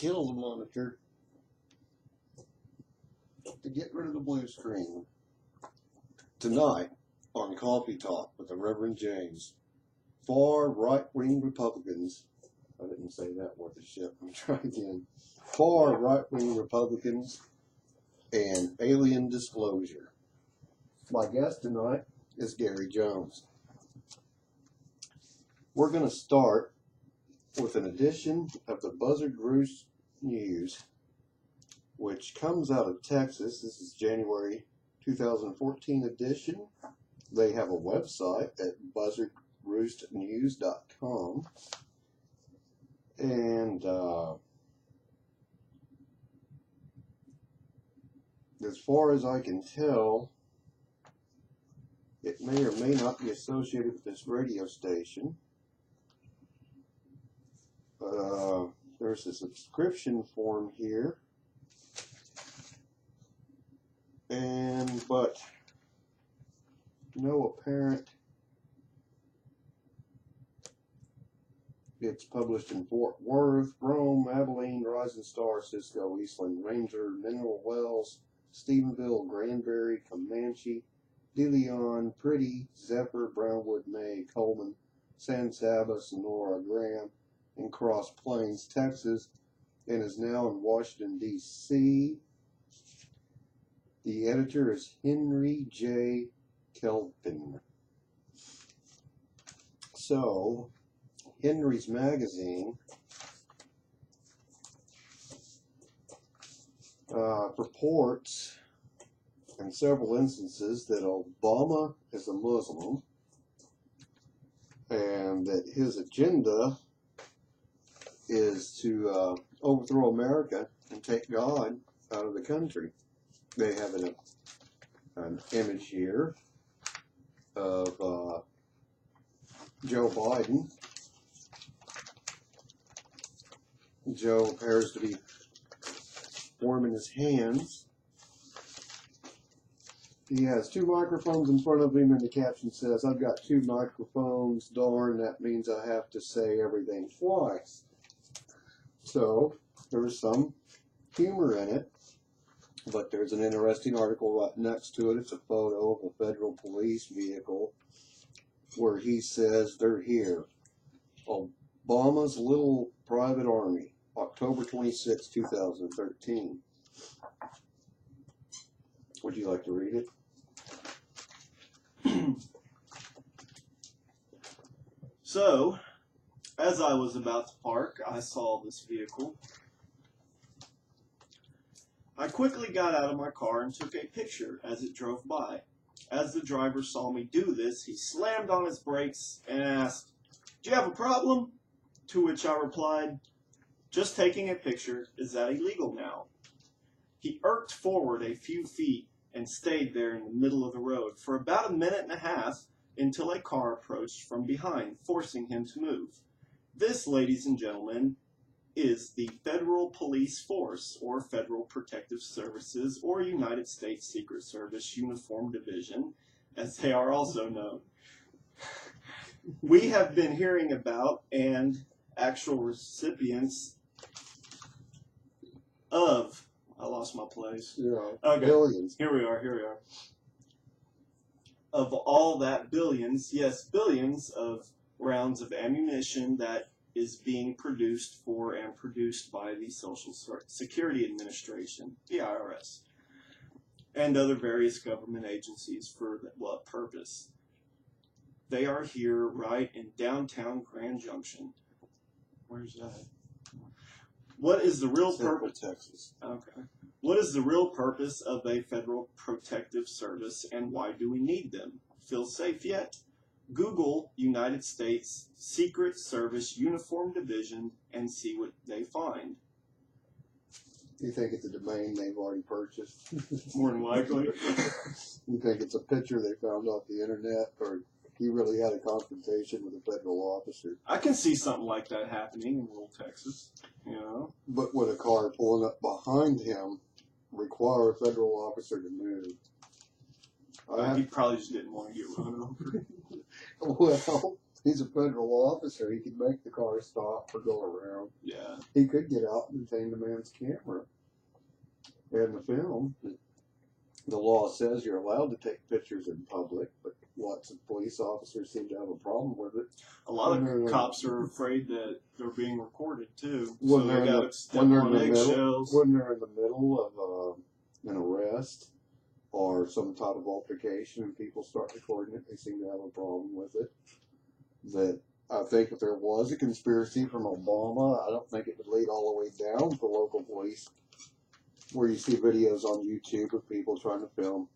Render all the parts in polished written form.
kill the monitor to get rid of the blue screen. Tonight on Coffee Talk with the Reverend James, far right-wing Republicans, I didn't say that worth a shit, let me try again, far right-wing Republicans and alien disclosure. My guest tonight is Gary Jones. We're going to start with an edition of the Buzzard Roost News, which comes out of Texas. This is January 2014 edition. They have a website at buzzardroostnews.com. And as far as I can tell, it may or may not be associated with this radio station. There's a subscription form here. But no apparent. It's published in Fort Worth, Rome, Abilene, Rising Star, Cisco, Eastland, Ranger, Mineral Wells, Stephenville, Granbury, Comanche, De Leon, Pretty, Zephyr, Brownwood, May, Coleman, San Saba, Sonora, Graham, and Cross Plains, Texas, and is now in Washington, D.C. The editor is Henry J. Kelpin. So, Henry's magazine purports in several instances that Obama is a Muslim and that his agenda is to overthrow America and take God out of the country. They have an image here of Joe Biden. Joe appears to be warming his hands. He has two microphones in front of him, and the caption says, "I've got two microphones, darn, that means I have to say everything twice." So, there's some humor in it, but there's an interesting article right next to it. It's a photo of a federal police vehicle where he says they're here. Obama's Little Private Army, October 26, 2013. Would you like to read it? So, as I was about to park, I saw this vehicle. I quickly got out of my car and took a picture as it drove by. As the driver saw me do this, he slammed on his brakes and asked, "Do you have a problem?" To which I replied, "Just taking a picture. Is that illegal now?" He irked forward a few feet and stayed there in the middle of the road for about a minute and a half until a car approached from behind, forcing him to move. This, ladies and gentlemen, is the Federal Police Force, or Federal Protective Services, or United States Secret Service Uniform Division, as they are also known. We have been hearing about and actual recipients of, I lost my place. Yeah, okay. Billions. Here we are. Of all that billions, yes, billions of rounds of ammunition that is being produced for and produced by the Social Security Administration, the IRS, and other various government agencies. For what purpose? They are here right in downtown Grand Junction. Where's that? What is the real purpose? Texas. Okay. What is the real purpose of a federal protective service, and why do we need them? Feel safe yet? Google United States Secret Service Uniform Division and see what they find. Do you think it's a domain they've already purchased? More than likely. You think it's a picture they found off the internet, or he really had a confrontation with a federal officer? I can see something like that happening in rural Texas, you know. But would a car pulling up behind him require a federal officer to move? He probably just didn't want to get run over. Well, He's a federal officer. He could make the car stop or go around. Yeah. He could get out and detain the man's camera. And the film, the law says you're allowed to take pictures in public, but lots of police officers seem to have a problem with it. A lot of cops are afraid that they're being recorded too, so When they they're got to step on eggshells. when they're in the middle of an arrest or some type of altercation and people start recording it, they seem to have a problem with it. That I think if there was a conspiracy from Obama, I don't think it would lead all the way down to local police, where you see videos on YouTube of people trying to film.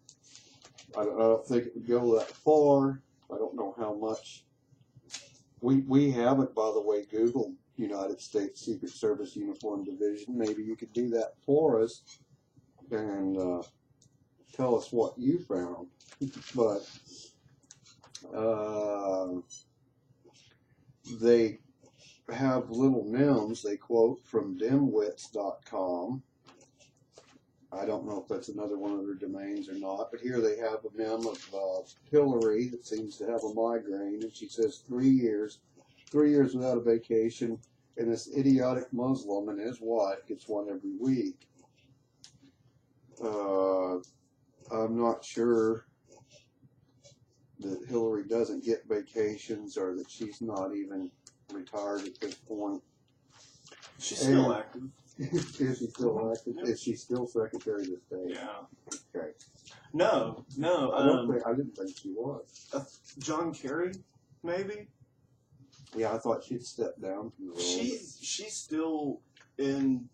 I don't think it would go that far. I don't know how much. We haven't, by the way, Googled United States Secret Service Uniform Division. Maybe you could do that for us and tell us what you found. But they have little memes they quote from dimwits.com. I don't know if that's another one of their domains or not, but here they have a meme of Hillary that seems to have a migraine, and she says 3 years without a vacation, and this idiotic Muslim and his wife gets one every week. I'm not sure that Hillary doesn't get vacations or that she's not even retired at this point. She's still active. Is she still active? Is she still Secretary of State? Yeah. Okay. No. I didn't think she was. John Kerry, maybe. Yeah, I thought she'd stepped down from the role. She's still in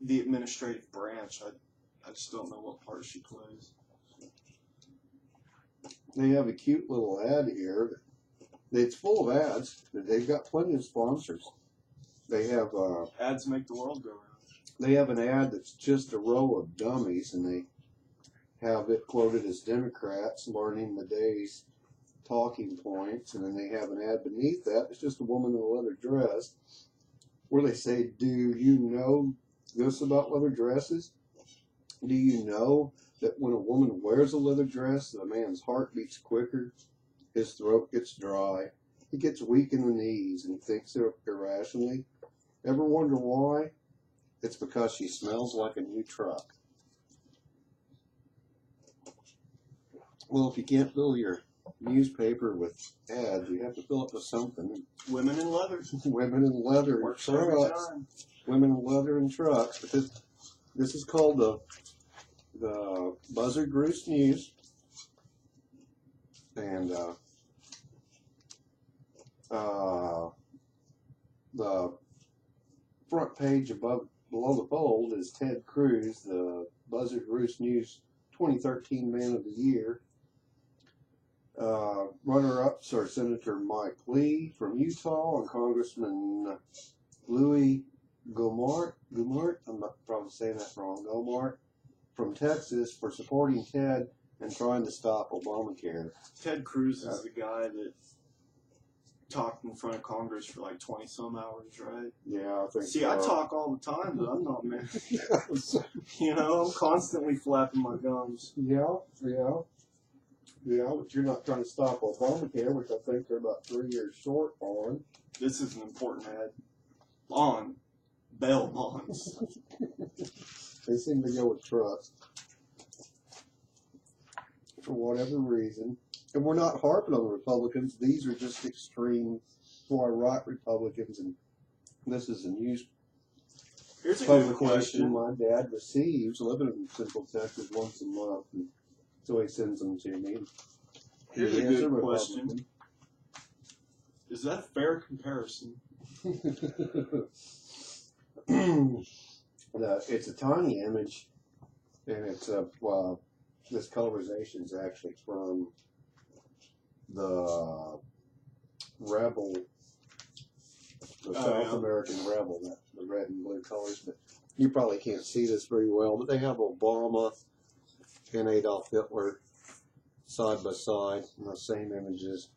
the administrative branch. I just don't know what part she plays. They have a cute little ad here. It's full of ads. They've got plenty of sponsors. They have ads make the world go round. They have an ad that's just a row of dummies, and they have it quoted as Democrats learning the day's talking points, and then they have an ad beneath that. It's just a woman in a leather dress, where they say, "Do you know this about leather dresses? Do you know that when a woman wears a leather dress, that a man's heart beats quicker, his throat gets dry, he gets weak in the knees, and he thinks irrationally? Ever wonder why? It's because she smells like a new truck." Well, if you can't fill your newspaper with ads, you have to fill it with something. Women in leather. Women in leather and trucks. Women in leather and trucks. But this is called the Buzzard Roost News. And the front page below the fold is Ted Cruz, the Buzzard Roost News 2013 Man of the Year. Runner-ups are Senator Mike Lee from Utah and Congressman Louis Gohmert, I'm not probably saying that wrong, Gohmert, from Texas for supporting Ted and trying to stop Obamacare. Ted Cruz is the guy that talked in front of Congress for like 20-some hours, right? Yeah, I think See, so. I talk all the time, but I'm not man. I'm constantly flapping my gums. Yeah, but you're not trying to stop Obamacare, which I think they're about 3 years short on. This is an important ad. On bail bonds. They seem to go with trust for whatever reason. And we're not harping on the Republicans. These are just extreme far-right Republicans, and this is a news Here's a good publication question. my dad receives, living in Central Texas once a month, and so he sends them to me. Here's He a is good Republican. question. Is that a fair comparison? It's a tiny image, and it's this colorization is actually from the Rebel, the South American Rebel, the red and blue colors. But you probably can't see this very well, but they have Obama and Adolf Hitler side by side in the same images.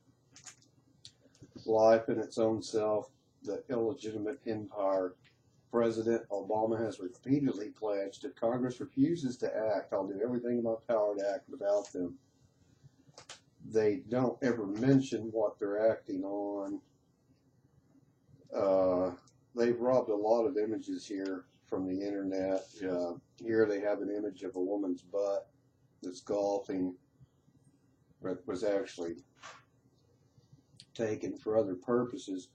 Life in its own self, the illegitimate empire. President Obama has repeatedly pledged if Congress refuses to act, I'll do everything in my power to act without them. they don't ever mention what they're acting on. They've robbed a lot of images here from the internet. Here they have an image of a woman's butt that's golfing, but was actually taken for other purposes.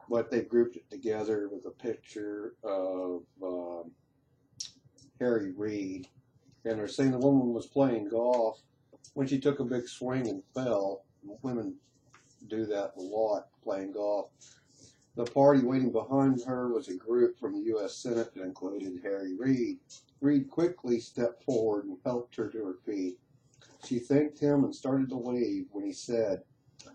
But they grouped it together with a picture of Harry Reid, and they're saying the woman was playing golf when she took a big swing and fell. Women do that a lot, playing golf. The party waiting behind her was a group from the U.S. Senate that included Harry Reid. Reid quickly stepped forward and helped her to her feet. She thanked him and started to leave when he said,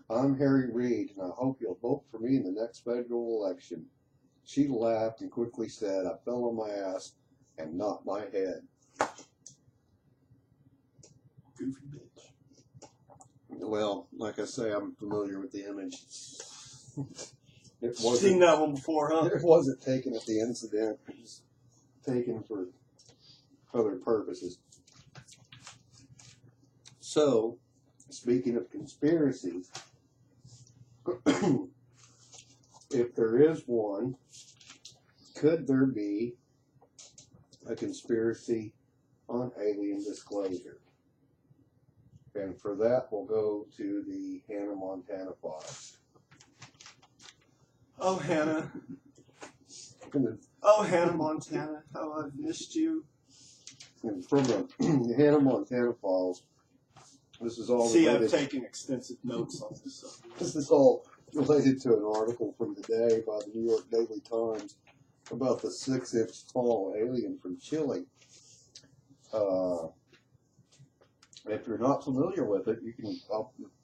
"I'm Harry Reid, and I hope you'll vote for me in the next federal election." She laughed and quickly said, "I fell on my ass and not my head." Goofy bitch. Well, like I say, I'm familiar with the image. It Seen wasn't, that one before, huh? it wasn't taken at the incident. It was taken for other purposes. So, speaking of conspiracy, if there is one, could there be a conspiracy on alien disclosure? And for that, we'll go to the Hannah Montana files. Oh, Hannah. And Oh, Hannah Montana. How I've missed you. from the Hannah Montana files, this is all See, I've related. taken extensive notes on this subject. This is all related to an article from today by the New York Daily Times about the 6-inch tall alien from Chile. If you're not familiar with it, you can.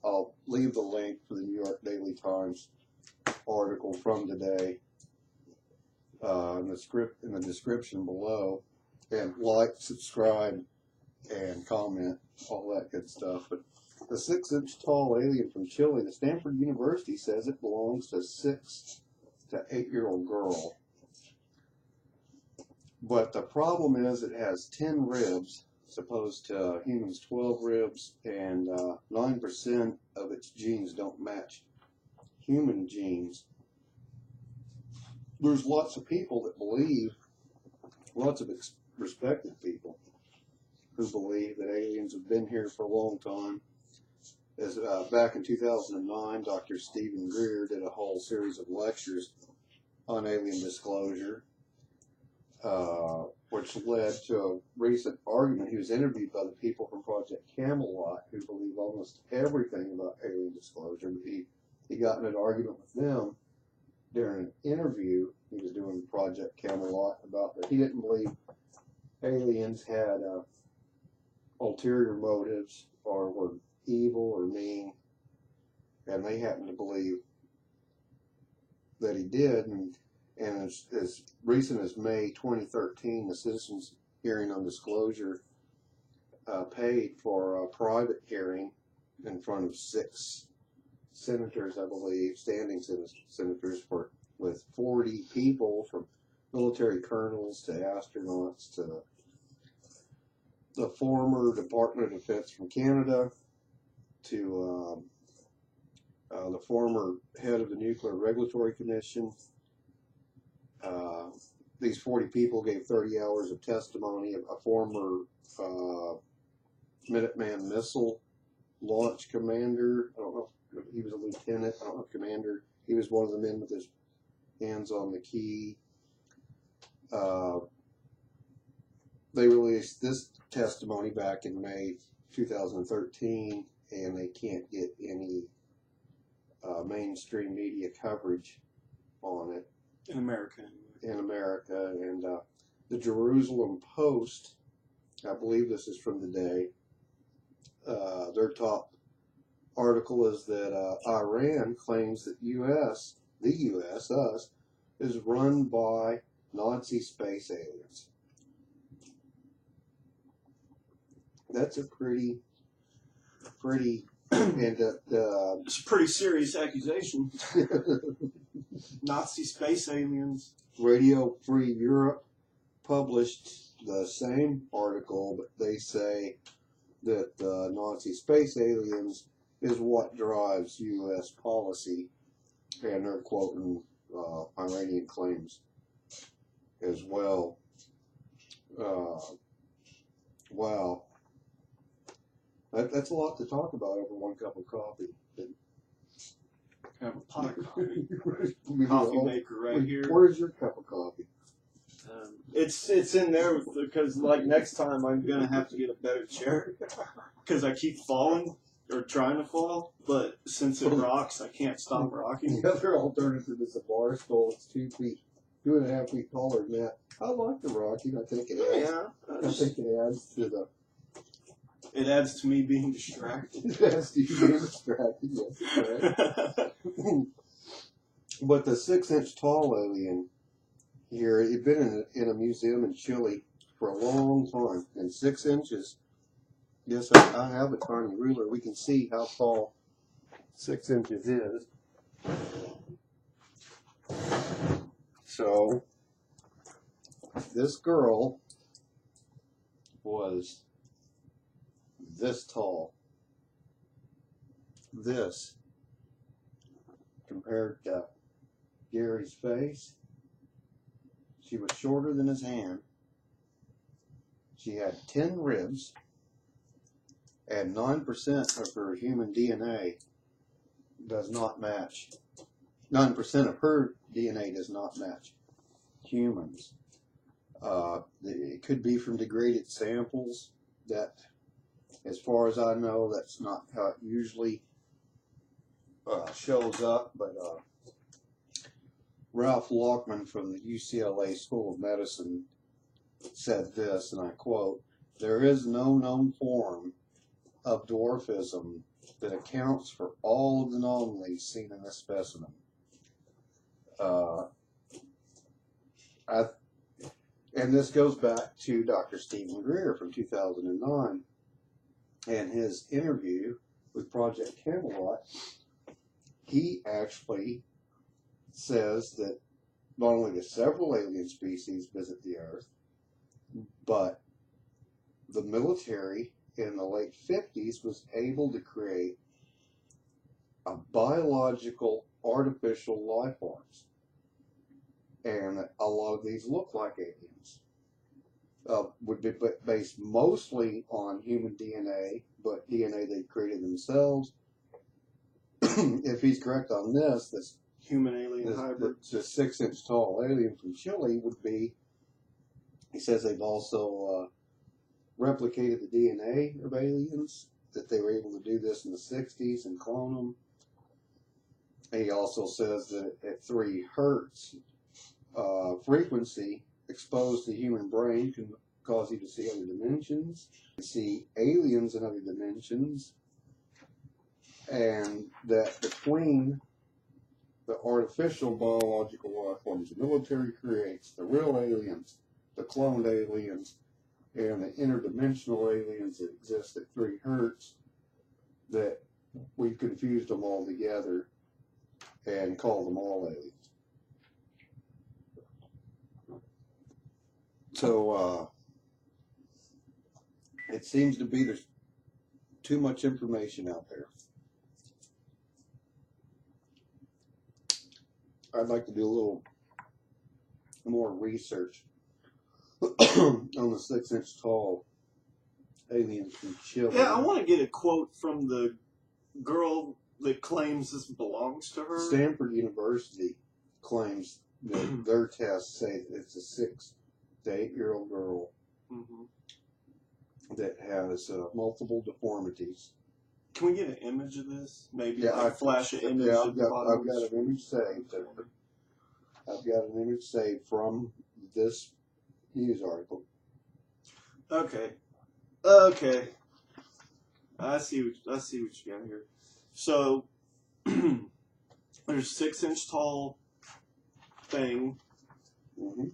I'll leave the link for the New York Daily Times article from today in the description below, and like, subscribe, and comment, all that good stuff. But the 6-inch tall alien from Chile, the Stanford University says it belongs to a 6 to 8-year-old girl. But the problem is it has 10 ribs, opposed to humans' 12 ribs, and 9% of its genes don't match human genes. There's lots of people that believe, lots of respected people, who believe that aliens have been here for a long time. As back in 2009, Dr. Stephen Greer did a whole series of lectures on alien disclosure, which led to a recent argument. He was interviewed by the people from Project Camelot, who believe almost everything about alien disclosure. But he got in an argument with them during an interview he was doing with Project Camelot about that he didn't believe aliens had ulterior motives or were evil or mean, and they happened to believe that he did. And as recent as May 2013, the Citizens Hearing on Disclosure paid for a private hearing in front of 6 senators, I believe, standing senators, with 40 people, from military colonels to astronauts to the former Department of Defense from Canada to the former head of the Nuclear Regulatory Commission. These 40 people gave 30 hours of testimony. A former Minuteman missile launch commander, I don't know if he was a lieutenant, I don't know if commander, he was one of the men with his hands on the key. They released this testimony back in May 2013, and they can't get any mainstream media coverage on it. In America. In America, and the Jerusalem Post, I believe this is from the day, their top article is that Iran claims that the U.S., us, is run by Nazi space aliens. That's a pretty, and It's a pretty serious accusation. Nazi space aliens. Radio Free Europe published the same article, but they say that the Nazi space aliens is what drives U.S. policy, and they're quoting Iranian claims as well. Wow. That's a lot to talk about over one cup of coffee. Have a pot of coffee. Maybe Coffee maker right here. Where's your cup of coffee? It's in there because like next time I'm gonna have to get a better chair because I keep falling or trying to fall. But since it rocks, I can't stop rocking. The other alternative is a bar stool. It's 2.5 feet taller than that. I like the rocking. I think it adds. Yeah, I think it adds to the. It adds to me being distracted. It adds to you being distracted. Yes, correct. But the 6-inch tall alien here, it's been in a museum in Chile for a long time, and 6 inches. Yes, I have a tiny ruler. We can see how tall 6 inches is. So, this girl was this tall. This, compared to Gary's face, she was shorter than his hand. She had 10 ribs, and 9% of her human DNA does not match. 9% of her DNA does not match humans. It could be from degraded samples. That, as far as I know, that's not how it usually shows up. But Ralph Lockman from the UCLA School of Medicine said this, and I quote, "There is no known form of dwarfism that accounts for all of the anomalies seen in this specimen." And this goes back to Dr. Stephen Greer from 2009 and his interview with Project Camelot. He actually says that not only do several alien species visit the Earth, but the military in the late 50s was able to create a biological artificial life forms. And a lot of these look like aliens. Would be based mostly on human DNA, but DNA they created themselves. If he's correct on this Human alien hybrid. the 6-inch tall alien from Chile would be, he says they've also replicated the DNA of aliens, that they were able to do this in the 60s and clone them. He also says that at 3 hertz frequency exposed to the human brain can cause you to see other dimensions, see aliens in other dimensions, and that between the artificial biological life forms the military creates, the real aliens, the cloned aliens, and the interdimensional aliens that exist at 3 hertz, that we've confused them all together and call them all aliens. So it seems to be there's too much information out there. I'd like to do a little more research on the 6-inch tall aliens from Chile. Yeah, I want to get a quote from the girl that claims this belongs to her. Stanford University claims that their tests say that it's a 6 to 8-year-old girl that has multiple deformities. Can we get an image of this? Maybe Yeah, like flash an image. Yeah, at the bottom I've got an image saved. I've got an image saved from this news article. Okay. I see what you got here. So there's 6-inch tall thing. Mm-hmm.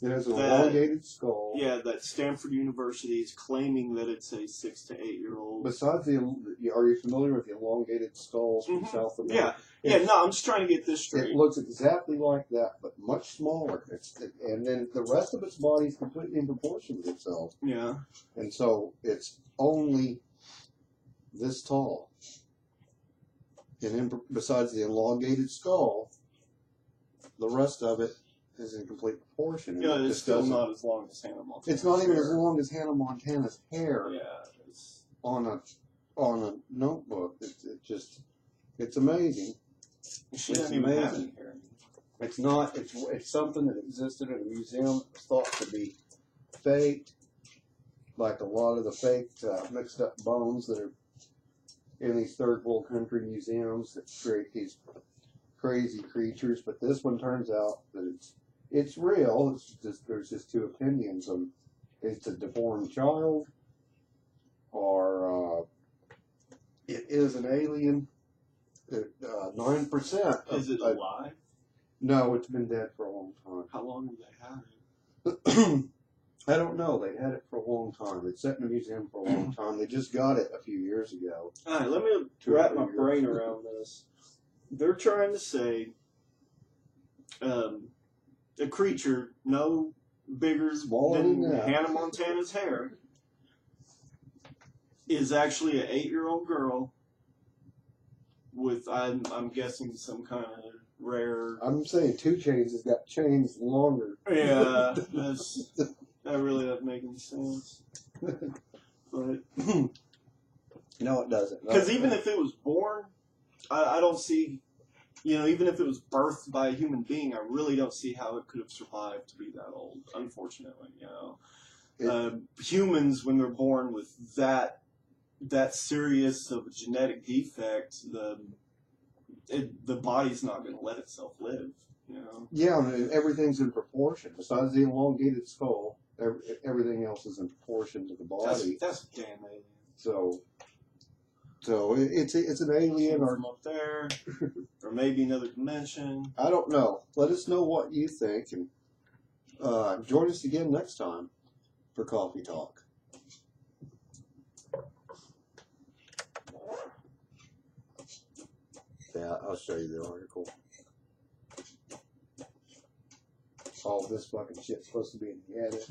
It has an elongated skull. Yeah, that Stanford University is claiming that it's a 6 to 8-year-old. Besides are you familiar with the elongated skulls from South America? Yeah. No, I'm just trying to get this straight. It looks exactly like that, but much smaller. And then the rest of its body is completely in proportion with itself. Yeah. And so it's only this tall. And then besides the elongated skull, the rest of it is in complete proportion. And Yeah, it it's just still doesn't- not as long as Hannah Montana. It's not even as long as Hannah Montana's hair Yeah, it's, on a notebook. It's amazing. she It's doesn't even have amazing. any hair. It's not. It's something that existed in a museum. It was thought to be faked, like a lot of the faked mixed up bones that are in these third world country museums that create these crazy creatures. But this one turns out that it's real. It's just there's just two opinions on it's a deformed child or it is an alien. 9%. Is it alive? No, it's been dead for a long time. How long have they had it? I don't know. They had it for a long time. It's sat in a museum for a long time. They just got it a few years ago. All right, let me wrap my brain around this. They're trying to say a creature no bigger Smaller than than that. Hannah Montana's hair is actually an 8-year-old girl with, I'm guessing, some kind of rare. I'm saying 2 Chainz has got chains longer. Yeah, that really doesn't make any sense. But No, it doesn't. because even if it was born, I don't see, even if it was birthed by a human being, I really don't see how it could have survived to be that old. Unfortunately, humans when they're born with that serious of a genetic defect, the body's not going to let itself live. Yeah, I mean, everything's in proportion. Besides the elongated skull, everything else is in proportion to the body. That's damn alien. So it's an alien, or From up there, or maybe another dimension. I don't know. Let us know what you think, and join us again next time for Coffee Talk. Yeah, I'll show you the article. All this fucking shit's supposed to be in the edit.